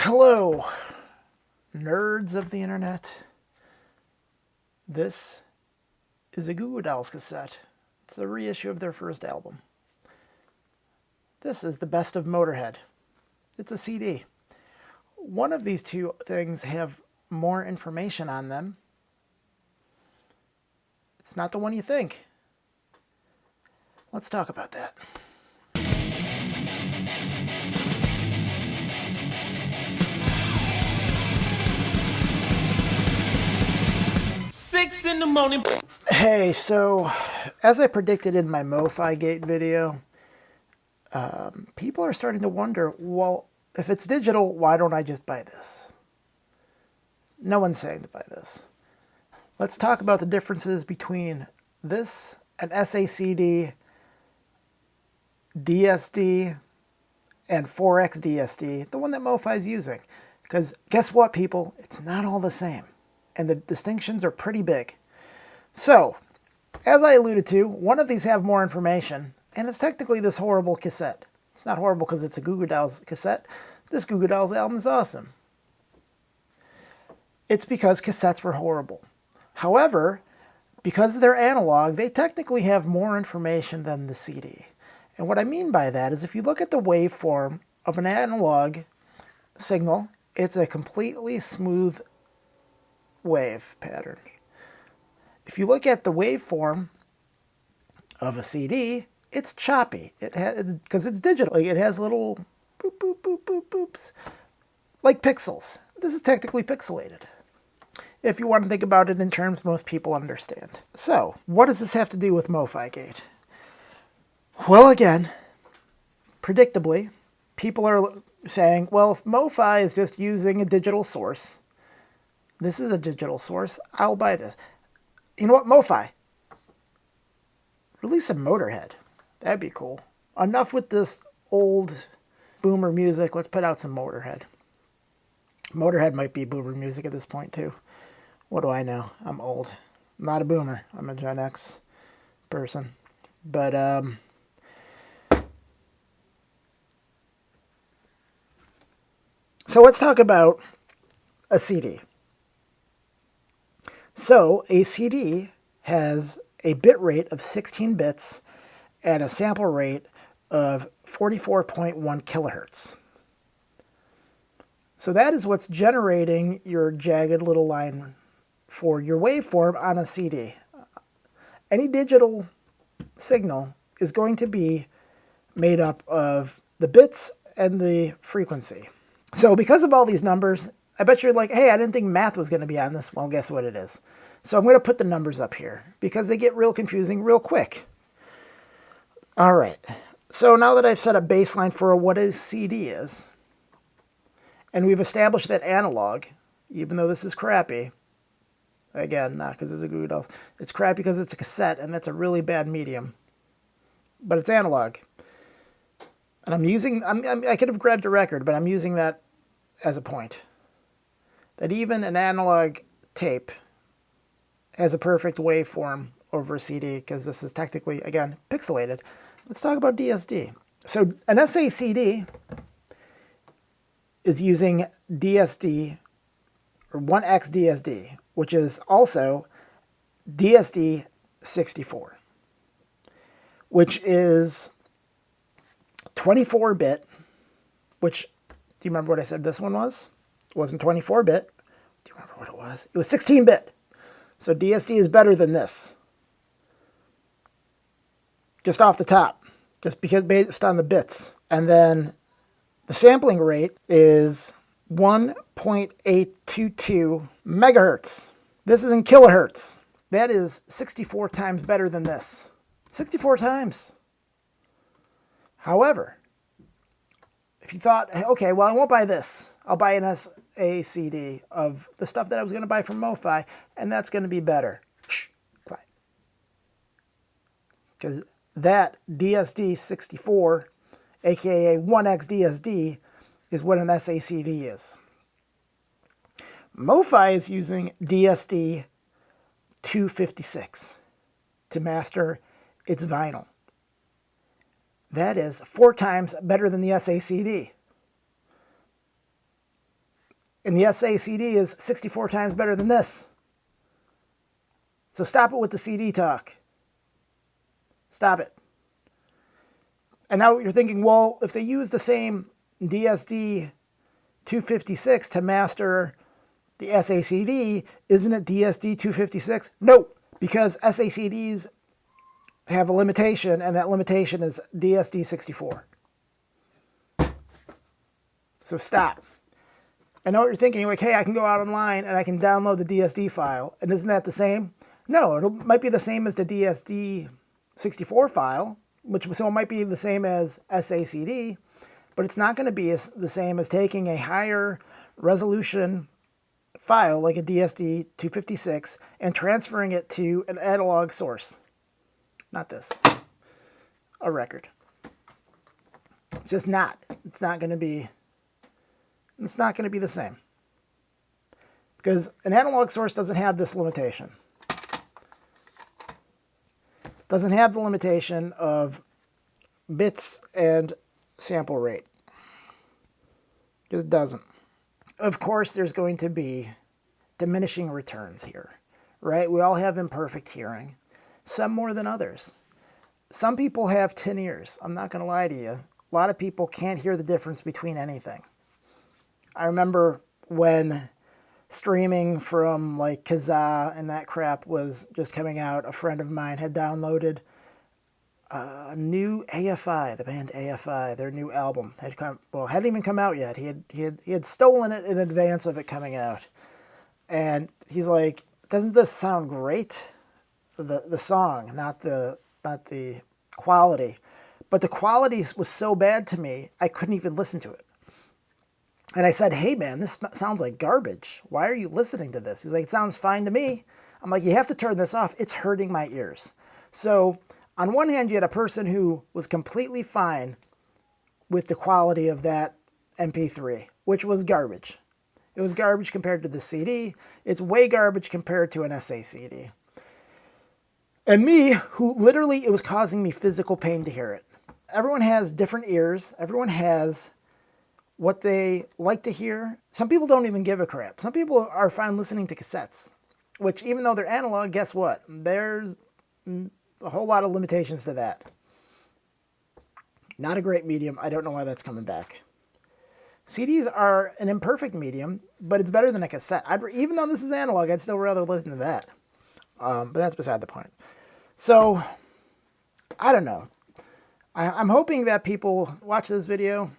Hello, nerds of the internet. This is a Goo Goo Dolls cassette. It's a reissue of their first album. This is the Best of Motorhead. It's a CD. One of these two things have more information on them. It's not the one you think. Let's talk about that. 6 in the morning. Hey, so as I predicted in my MoFiGate video, people are starting to wonder, well, if it's digital, why don't I just buy this? No one's saying to buy this. Let's talk about the differences between this and SACD, DSD, and 4X DSD, the one that MoFi is using. Because guess what, people? It's not all the same. And the distinctions are pretty big. So, as I alluded to, one of these have more information, and it's technically this horrible cassette. It's not horrible because it's a Goo Goo Dolls cassette. This Goo Goo Dolls album is awesome. It's because cassettes were horrible. However, because they're analog, they technically have more information than the CD. And what I mean by that is if you look at the waveform of an analog signal, it's a completely smooth wave pattern. If you look at the waveform of a CD, it's choppy. Because it's digital. It has little boop, boop, boop, boop, boops, like pixels. This is technically pixelated, if you want to think about it in terms most people understand. So, what does this have to do with MoFiGate? Well, again, predictably, people are saying, well, if MoFi is just using a digital source, this is a digital source, I'll buy this. You know what, MoFi? Release some Motorhead. That'd be cool. Enough with this old boomer music. Let's put out some Motorhead. Motorhead might be boomer music at this point, too. What do I know? I'm old. I'm not a boomer. I'm a Gen X person. But, so let's talk about a CD. So a CD has a bit rate of 16 bits and a sample rate of 44.1 kilohertz. So that is what's generating your jagged little line for your waveform on a CD. Any digital signal is going to be made up of the bits and the frequency. So because of all these numbers, I bet you're like, hey, I didn't think math was going to be on this. Well, guess what it is. So I'm going to put the numbers up here because they get real confusing real quick. All right. So now that I've set a baseline for what a CD is, and we've established that analog, even though this is crappy, again, not because it's a Goo Goo Dolls, it's crappy because it's a cassette, and that's a really bad medium. But it's analog. And I could have grabbed a record, but I'm using that as a point. That even an analog tape has a perfect waveform over a CD because this is technically, again, pixelated. Let's talk about DSD. So an SACD is using DSD, or 1X DSD, which is also DSD 64, which is 24-bit, which, do you remember what I said this one was? It wasn't 24-bit. Do you remember what it was? It was 16-bit. So DSD is better than this. Just off the top. Just because based on the bits. And then the sampling rate is 1.822 megahertz. This is in kilohertz. That is 64 times better than this. 64 times. However, if you thought, okay, well, I won't buy this. I'll buy an SACD of the stuff that I was going to buy from MoFi, and that's going to be better. Shh, quiet. Because that DSD 64, aka 1X DSD, is what an SACD is. MoFi is using DSD 256 to master its vinyl. That is 4 times better than the SACD. And the SACD is 64 times better than this. So stop it with the CD talk. Stop it. And now you're thinking, well, if they use the same DSD 256 to master the SACD, isn't it DSD 256? No, because SACDs have a limitation, and that limitation is DSD 64. So stop. I know what you're thinking. You're like, hey, I can go out online and I can download the DSD file. And isn't that the same? No, it might be the same as the DSD 64 file, so it might be the same as SACD, but it's not going to be the same as taking a higher resolution file like a DSD 256 and transferring it to an analog source. Not this. A record. It's just not. It's not going to be the same. Because an analog source doesn't have this limitation. Doesn't have the limitation of bits and sample rate. It doesn't. Of course, there's going to be diminishing returns here, right? We all have imperfect hearing, some more than others. Some people have tin ears. I'm not going to lie to you. A lot of people can't hear the difference between anything. I remember when streaming from like Kazaa and that crap was just coming out, a friend of mine had downloaded a new AFI, the band AFI, their new album hadn't even come out yet. He had stolen it in advance of it coming out, and he's like, "Doesn't this sound great?" The song, not the quality, but the quality was so bad to me I couldn't even listen to it. And I said, "Hey man, this sounds like garbage. Why are you listening to this?" He's like, "It sounds fine to me." I'm like, "You have to turn this off. It's hurting my ears." So on one hand, you had a person who was completely fine with the quality of that MP3, which was garbage. It was garbage compared to the CD. It's way garbage compared to an SACD. And me, who literally, it was causing me physical pain to hear it. Everyone has different ears. Everyone has what they like to hear. Some people don't even give a crap. Some people are fine listening to cassettes, which even though they're analog, guess what? There's a whole lot of limitations to that. Not a great medium. I don't know why that's coming back. CDs are an imperfect medium, but it's better than a cassette. Even though this is analog, I'd still rather listen to that. But that's beside the point. So, I don't know. I'm hoping that people watch this video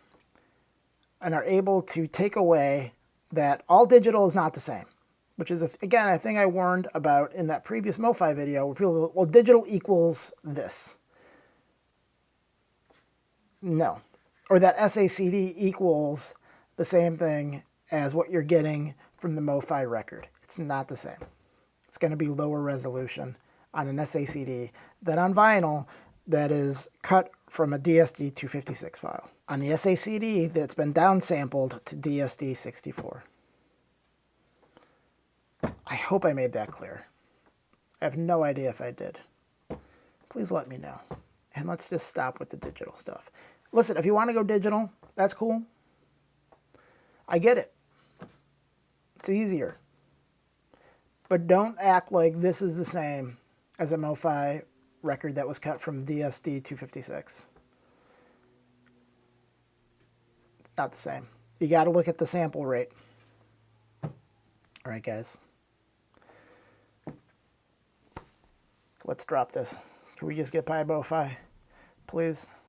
and are able to take away that all digital is not the same. Which is, again, a thing I warned about in that previous MoFi video, where people go, well, digital equals this. No. Or that SACD equals the same thing as what you're getting from the MoFi record. It's not the same. It's going to be lower resolution on an SACD than on vinyl that is cut from a DSD 256 file. On the SACD, that's been downsampled to DSD 64. I hope I made that clear. I have no idea if I did. Please let me know. And let's just stop with the digital stuff. Listen, if you want to go digital, that's cool. I get it. It's easier. But don't act like this is the same as a MoFi record that was cut from DSD 256. It's not the same. You got to look at the sample rate. All right, guys. Let's drop this. Can we just get by MoFi, please?